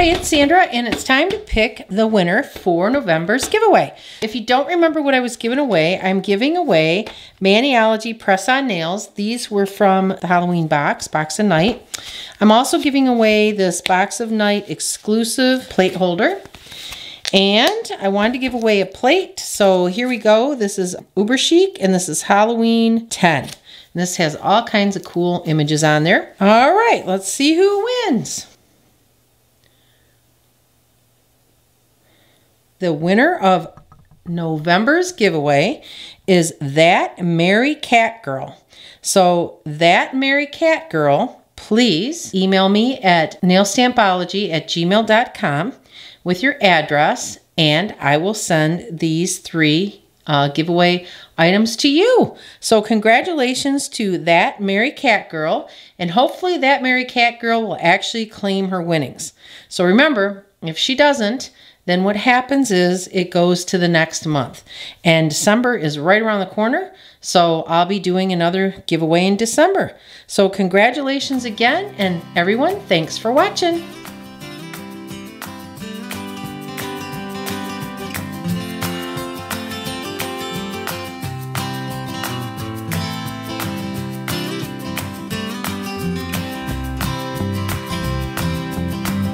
Hi, it's Sandra, and it's time to pick the winner for November's giveaway. If you don't remember what I was giving away, I'm giving away Maniology press-on nails. These were from the Halloween box of Night. I'm also giving away this Box of Night exclusive plate holder. And I wanted to give away a plate, so here we go. This is UberChic, and this is Halloween 10. And this has all kinds of cool images on there. All right, let's see who wins. The winner of November's giveaway is That Merry Cat Girl. So That Merry Cat Girl, please email me at nailstampology@gmail.com with your address, and I will send these 3 giveaway items to you. So congratulations to That Merry Cat Girl, and hopefully That Merry Cat Girl will actually claim her winnings. So remember, if she doesn't, then what happens is it goes to the next month. And December is right around the corner, so I'll be doing another giveaway in December. So congratulations again, and everyone, thanks for watching.